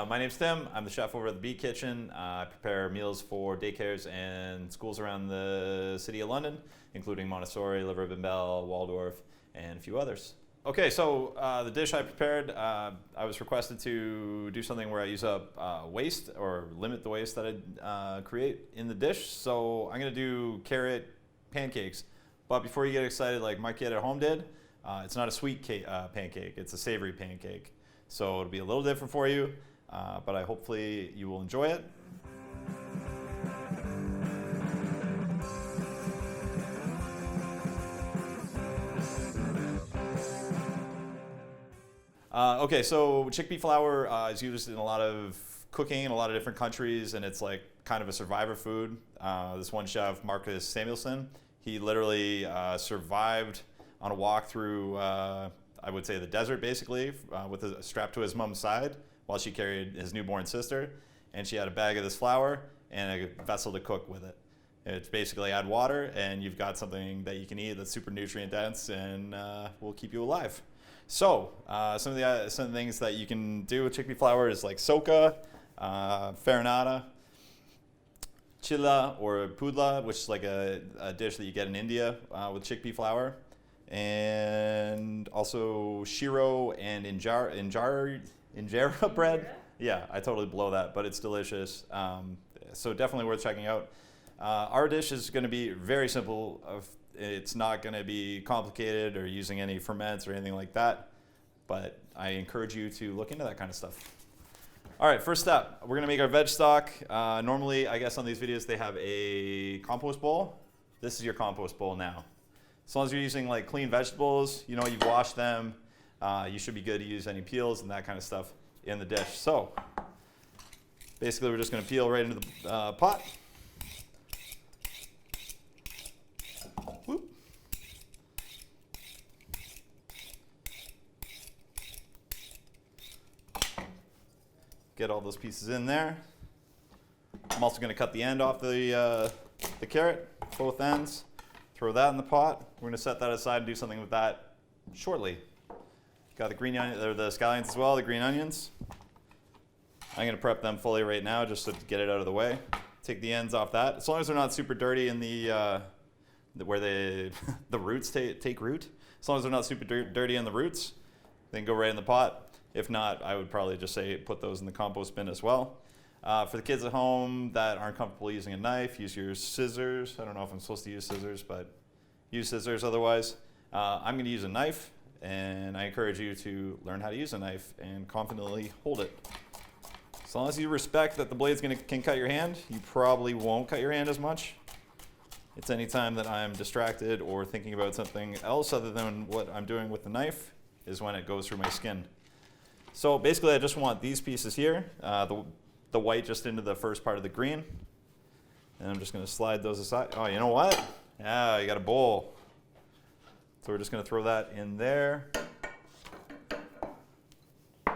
My name's Tim. I'm the chef over at the Beet Kitchen. I prepare meals for daycares and schools around the City of London, including Montessori, Liverpool Bell, Waldorf, and a few others. Okay, so the dish I prepared, I was requested to do something where I use up waste or limit the waste that I create in the dish. So I'm going to do carrot pancakes. But before you get excited like my kid at home did, it's not a sweet pancake, it's a savory pancake. So it'll be a little different for you, but hopefully you will enjoy it. Okay, so chickpea flour is used in a lot of cooking in a lot of different countries, and it's like kind of a survivor food. This one chef, Marcus Samuelson, he literally survived on a walk through, I would say, the desert basically, with a strap to his mom's side while she carried his newborn sister, and she had a bag of this flour and a vessel to cook with it. It's basically add water and you've got something that you can eat that's super nutrient dense and will keep you alive. So some of the things that you can do with chickpea flour is like soca, farinata, chilla or pudla, which is like a dish that you get in India with chickpea flour, and also shiro and injera bread. Yeah, I totally blow that, but it's delicious. So definitely worth checking out. Our dish is going to be very simple. It's not going to be complicated or using any ferments or anything like that, but I encourage you to look into that kind of stuff. All right, first step, we're going to make our veg stock. Normally, I guess on these videos, they have a compost bowl. This is your compost bowl now. As long as you're using like clean vegetables, you know, you've washed them, you should be good to use any peels and that kind of stuff in the dish. So basically, we're just going to peel right into the pot. Whoop. Get all those pieces in there. I'm also going to cut the end off the carrot, both ends. Throw that in the pot. We're going to set that aside and do something with that shortly. Got the green onion, or the scallions as well, the green onions. I'm going to prep them fully right now just to get it out of the way. Take the ends off that. As long as they're not super dirty in the where the roots take root. As long as they're not super dirty in the roots, then go right in the pot. If not, I would probably just say put those in the compost bin as well. For the kids at home that aren't comfortable using a knife, use your scissors. I don't know if I'm supposed to use scissors, but use scissors otherwise. I'm going to use a knife, and I encourage you to learn how to use a knife and confidently hold it. As long as you respect that the blade can cut your hand, you probably won't cut your hand as much. It's any time that I'm distracted or thinking about something else other than what I'm doing with the knife is when it goes through my skin. So basically, I just want these pieces here, the white just into the first part of the green. And I'm just going to slide those aside. Oh, you know what? Yeah, you got a bowl. So we're just going to throw that in there.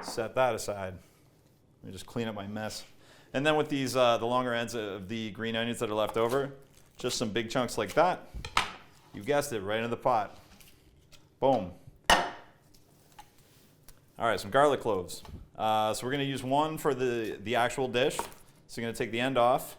Set that aside. Let me just clean up my mess. And then with these, the longer ends of the green onions that are left over, just some big chunks like that. You guessed it, right into the pot. Boom. All right, some garlic cloves. So we're going to use one for the actual dish. So you're going to take the end off.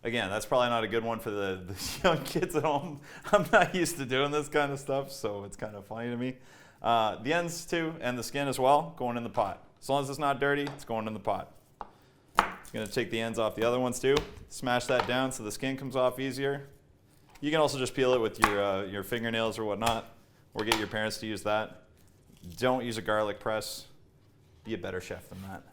Again, that's probably not a good one for the young kids at home. I'm not used to doing this kind of stuff, so it's kind of funny to me. The ends too, and the skin as well, going in the pot. As long as it's not dirty, it's going in the pot. I'm going to take the ends off the other ones too. Smash that down so the skin comes off easier. You can also just peel it with your fingernails or whatnot, or get your parents to use that. Don't use a garlic press. Be a better chef than that.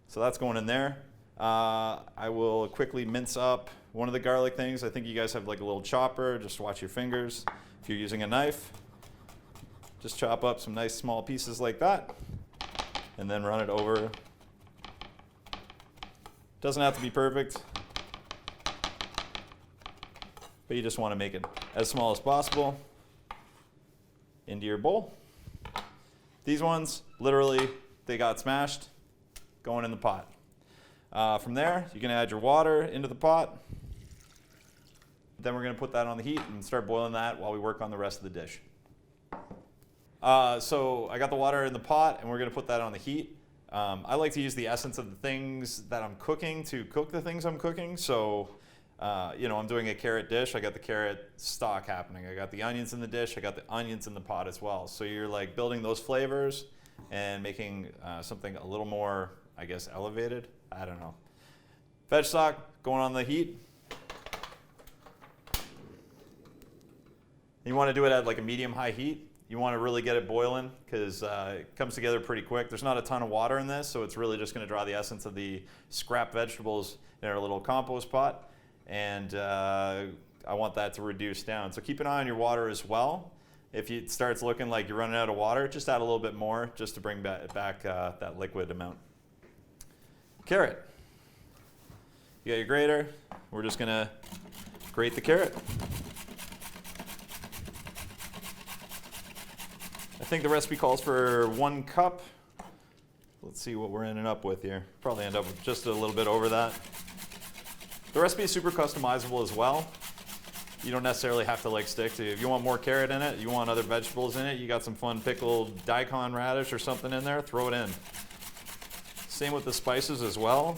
So that's going in there. I will quickly mince up one of the garlic things. I think you guys have like a little chopper. Just watch your fingers. If you're using a knife, just chop up some nice small pieces like that and then run it over. Doesn't have to be perfect, but you just want to make it as small as possible. Into your bowl. These ones, literally, they got smashed, going in the pot. From there, you can add your water into the pot. Then we're going to put that on the heat and start boiling that while we work on the rest of the dish. So I got the water in the pot, and we're going to put that on the heat. I like to use the essence of the things that I'm cooking to cook the things I'm cooking. So, I'm doing a carrot dish. I got the carrot stock happening. I got the onions in the dish. I got the onions in the pot as well. So you're like building those flavors and making something a little more, I guess, elevated. I don't know. Veg stock going on the heat. You want to do it at like a medium-high heat. You want to really get it boiling because it comes together pretty quick. There's not a ton of water in this, so it's really just going to draw the essence of the scrap vegetables in our little compost pot. And I want that to reduce down. So keep an eye on your water as well. If it starts looking like you're running out of water, just add a little bit more just to bring back that liquid amount. Carrot. You got your grater. We're just going to grate the carrot. I think the recipe calls for 1 cup. Let's see what we're ending up with here. Probably end up with just a little bit over that. The recipe is super customizable as well. You don't necessarily have to like stick to, if you want more carrot in it, you want other vegetables in it, you got some fun pickled daikon radish or something in there, throw it in. Same with the spices as well.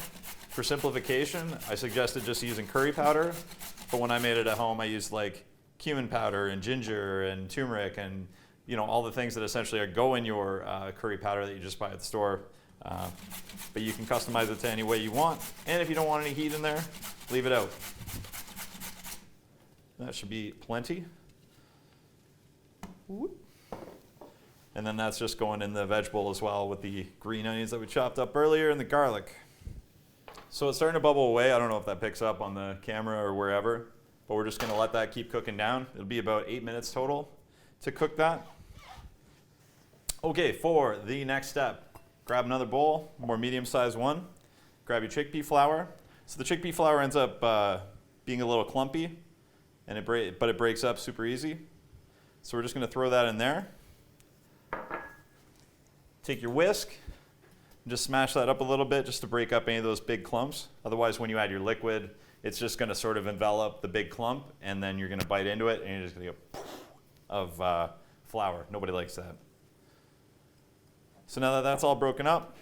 For simplification, I suggested just using curry powder, but when I made it at home, I used like cumin powder and ginger and turmeric and all the things that essentially go in your curry powder that you just buy at the store. But you can customize it to any way you want. And if you don't want any heat in there, leave it out. That should be plenty. Whoop. And then that's just going in the veg bowl as well with the green onions that we chopped up earlier and the garlic. So it's starting to bubble away. I don't know if that picks up on the camera or wherever, but we're just going to let that keep cooking down. It'll be about 8 minutes total to cook that. Okay, for the next step, grab another bowl, more medium-sized one. Grab your chickpea flour. So the chickpea flour ends up being a little clumpy, and but it breaks up super easy. So we're just going to throw that in there. Take your whisk, and just smash that up a little bit just to break up any of those big clumps. Otherwise, when you add your liquid, it's just going to sort of envelop the big clump, and then you're going to bite into it, and you're just going to go of flour. Nobody likes that. So now that that's all broken up,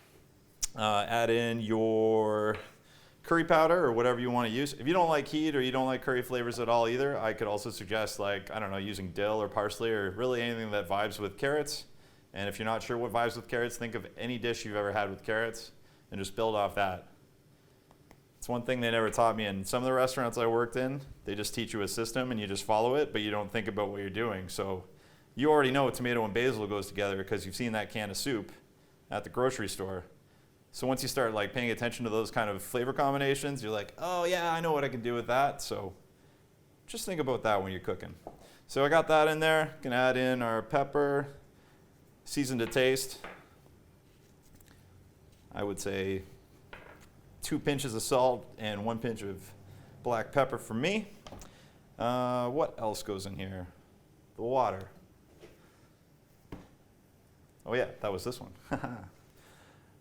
add in your curry powder or whatever you want to use. If you don't like heat or you don't like curry flavors at all either, I could also suggest using dill or parsley or really anything that vibes with carrots. And if you're not sure what vibes with carrots, think of any dish you've ever had with carrots and just build off that. It's one thing they never taught me. In some of the restaurants I worked in, they just teach you a system and you just follow it, but you don't think about what you're doing. So you already know tomato and basil goes together because you've seen that can of soup at the grocery store. So once you start paying attention to those kind of flavor combinations, you're like, oh yeah, I know what I can do with that. So just think about that when you're cooking. So I got that in there. Gonna add in our pepper, seasoned to taste. I would say 2 pinches of salt and 1 pinch of black pepper for me. What else goes in here? The water. Oh yeah, that was this one.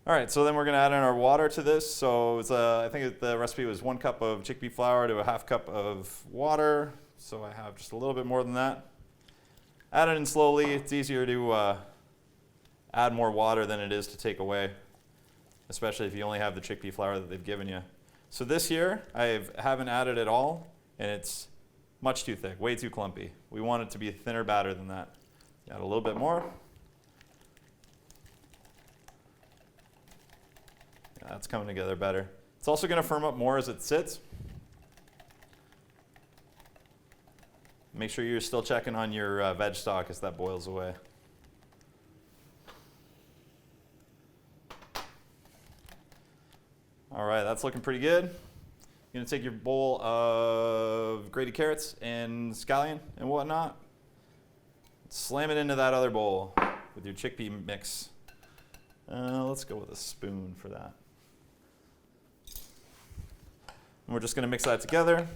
All right, so then we're going to add in our water to this. So it's I think the recipe was 1 cup of chickpea flour to a half cup of water. So I have just a little bit more than that. Add it in slowly. It's easier to add more water than it is to take away, especially if you only have the chickpea flour that they've given you. So this here, I haven't added at all, and it's much too thick, way too clumpy. We want it to be a thinner batter than that. Add a little bit more. Yeah, that's coming together better. It's also going to firm up more as it sits. Make sure you're still checking on your veg stock as that boils away. All right, that's looking pretty good. You're gonna take your bowl of grated carrots and scallion and whatnot, slam it into that other bowl with your chickpea mix. Let's go with a spoon for that. And we're just gonna mix that together.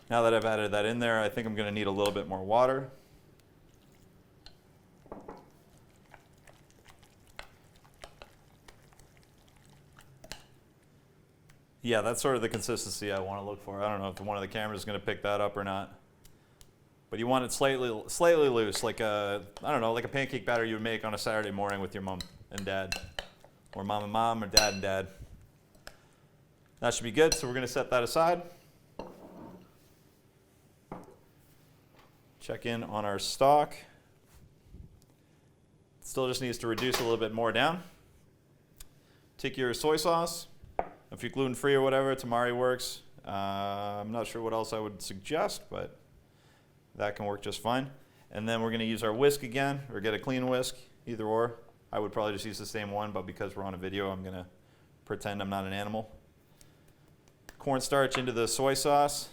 Now that I've added that in there, I think I'm going to need a little bit more water. Yeah, that's sort of the consistency I want to look for. I don't know if one of the cameras is going to pick that up or not. But you want it slightly loose, like I don't know, like a pancake batter you would make on a Saturday morning with your mom and dad. Or mom and mom, or dad and dad. That should be good, so we're going to set that aside. Check in on our stock. Still just needs to reduce a little bit more down. Take your soy sauce. If you're gluten-free or whatever, tamari works. I'm not sure what else I would suggest, but that can work just fine. And then we're going to use our whisk again, or get a clean whisk, either or. I would probably just use the same one, but because we're on a video, I'm going to pretend I'm not an animal. Cornstarch into the soy sauce.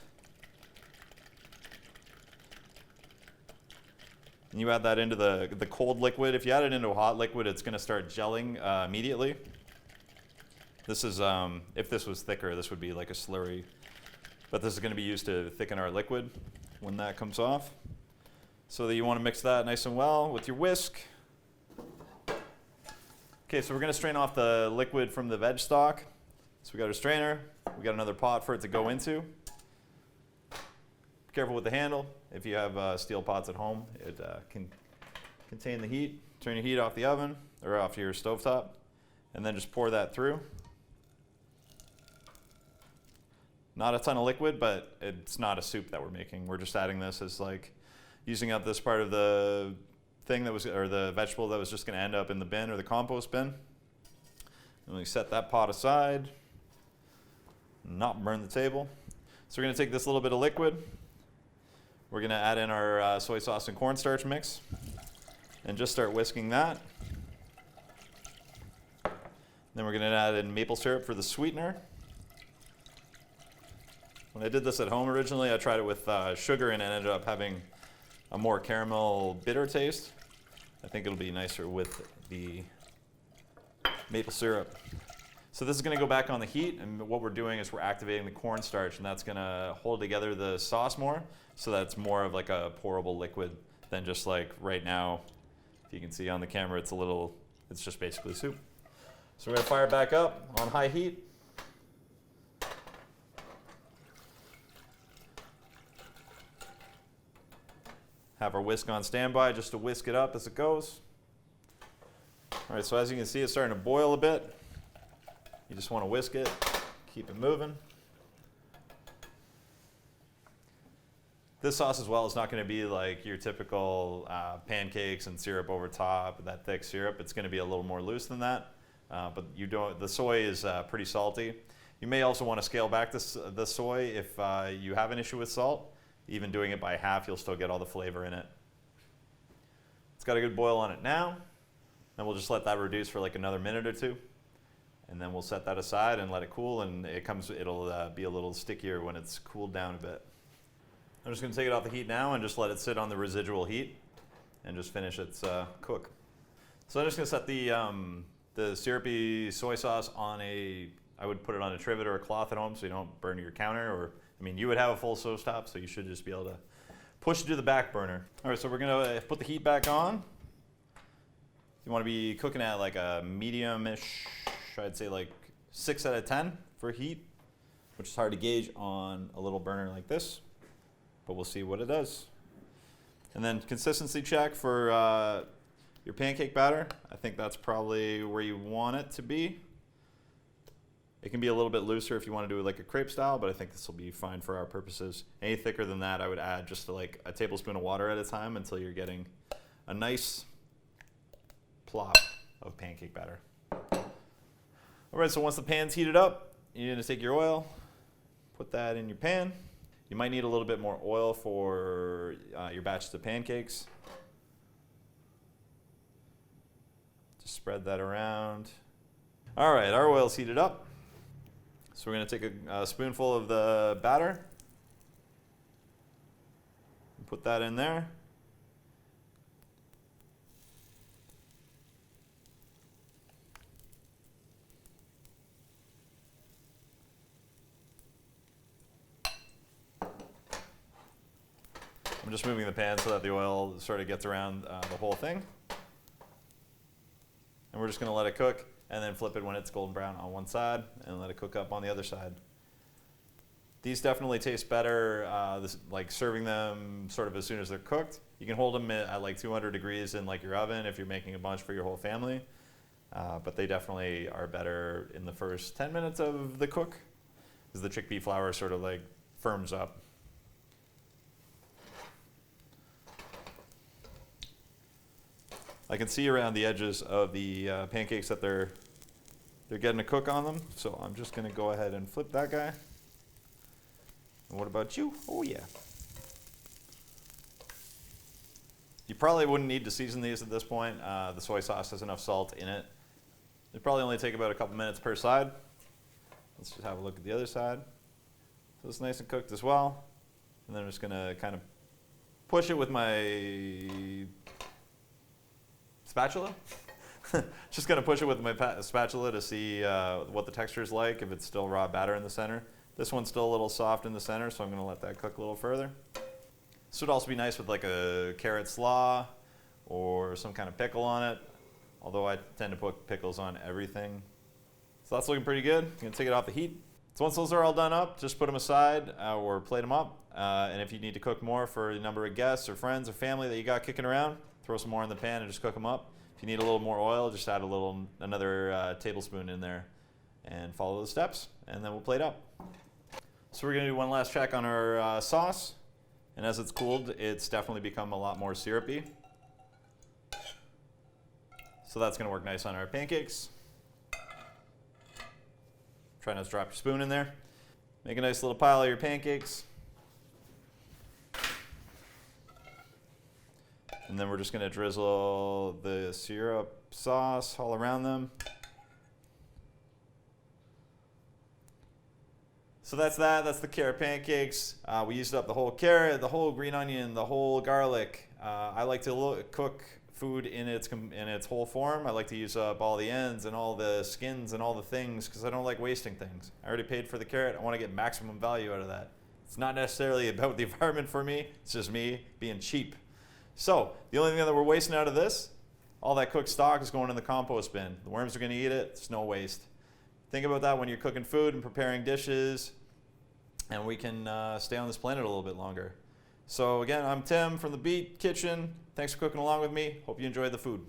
And you add that into the cold liquid. If you add it into a hot liquid, it's going to start gelling immediately. This is, if this was thicker, this would be like a slurry. But this is going to be used to thicken our liquid when that comes off. So that you want to mix that nice and well with your whisk. Okay, so we're going to strain off the liquid from the veg stock. So we got our strainer. We got another pot for it to go into. Be careful with the handle. If you have steel pots at home, it can contain the heat. Turn your heat off the oven or off your stovetop, and then just pour that through. Not a ton of liquid, but it's not a soup that we're making. We're just adding this as like using up this part of the thing that was, or the vegetable that was just going to end up in the bin or the compost bin. And we set that pot aside, not burn the table. So we're going to take this little bit of liquid. We're going to add in our soy sauce and cornstarch mix and just start whisking that. Then we're going to add in maple syrup for the sweetener. When I did this at home originally, I tried it with sugar and ended up having a more caramel bitter taste. I think it'll be nicer with the maple syrup. So this is going to go back on the heat, and what we're doing is we're activating the cornstarch, and that's going to hold together the sauce more, so that it's more of like a pourable liquid than just like right now. If you can see on the camera, it's just basically soup. So we're going to fire it back up on high heat. Have our whisk on standby just to whisk it up as it goes. All right, so as you can see, it's starting to boil a bit. You just want to whisk it, keep it moving. This sauce as well is not going to be like your typical pancakes and syrup over top, that thick syrup. It's going to be a little more loose than that, but the soy is pretty salty. You may also want to scale back the soy if you have an issue with salt. Even doing it by half, you'll still get all the flavor in it. It's got a good boil on it now. Then we'll just let that reduce for like another minute or two. And then we'll set that aside and let it cool, and it'll be a little stickier when it's cooled down a bit. I'm just going to take it off the heat now and just let it sit on the residual heat and just finish its cook. So I'm just going to set the syrupy soy sauce on I would put it on a trivet or a cloth at home so you don't burn your counter, or you would have a full stove top, so you should just be able to push it to the back burner. All right, so we're going to put the heat back on. You want to be cooking at like a medium-ish, I'd say like 6 out of 10 for heat, which is hard to gauge on a little burner like this, but we'll see what it does. And then consistency check for your pancake batter. I think that's probably where you want it to be. It can be a little bit looser if you want to do it like a crepe style, but I think this will be fine for our purposes. Any thicker than that, I would add just like a tablespoon of water at a time until you're getting a nice plop of pancake batter. All right, so once the pan's heated up, you're going to take your oil, put that in your pan. You might need a little bit more oil for your batches of pancakes. Just spread that around. All right, our oil's heated up. So we're going to take a spoonful of the batter and put that in there. I'm just moving the pan so that the oil sort of gets around the whole thing. And we're just going to let it cook. and then flip it when it's golden brown on one side and let it cook up on the other side. These definitely taste better, like serving them sort of as soon as they're cooked. You can hold them at like 200 degrees in like your oven if you're making a bunch for your whole family. But they definitely are better in the first 10 minutes of the cook, because the chickpea flour sort of like firms up. I can see around the edges of the pancakes that they're getting a cook on them. So I'm just gonna go ahead and flip that guy. And what about you? Oh yeah. You probably wouldn't need to season these at this point. The soy sauce has enough salt in it. They probably only take about a couple minutes per side. Let's just have a look at the other side. So it's nice and cooked as well. And then I'm just gonna kind of push it with my spatula. Just gonna push it with my spatula to see what the texture is like, if it's still raw batter in the center. This one's still a little soft in the center, so I'm gonna let that cook a little further. This would also be nice with like a carrot slaw or some kind of pickle on it, although I tend to put pickles on everything. So that's looking pretty good. I'm gonna take it off the heat. So once those are all done up, just put them aside or plate them up. And if you need to cook more for a number of guests or friends or family that you got kicking around, throw some more in the pan and just cook them up. If you need a little more oil, just add another tablespoon in there and follow the steps, and then we'll plate up. So we're gonna do one last check on our sauce. And as it's cooled, it's definitely become a lot more syrupy. So that's gonna work nice on our pancakes. Try not to drop your spoon in there. Make a nice little pile of your pancakes. And then we're just gonna drizzle the syrup sauce all around them. So that's the carrot pancakes. We used up the whole carrot, the whole green onion, the whole garlic. I like to cook food in its whole form. I like to use up all the ends and all the skins and all the things because I don't like wasting things. I already paid for the carrot. I want to get maximum value out of that. It's not necessarily about the environment for me. It's just me being cheap. So the only thing that we're wasting out of this, all that cooked stock is going in the compost bin. The worms are going to eat it. It's no waste. Think about that when you're cooking food and preparing dishes, and we can stay on this planet a little bit longer. So again, I'm Tim from the Beet Kitchen. Thanks for cooking along with me. Hope you enjoyed the food.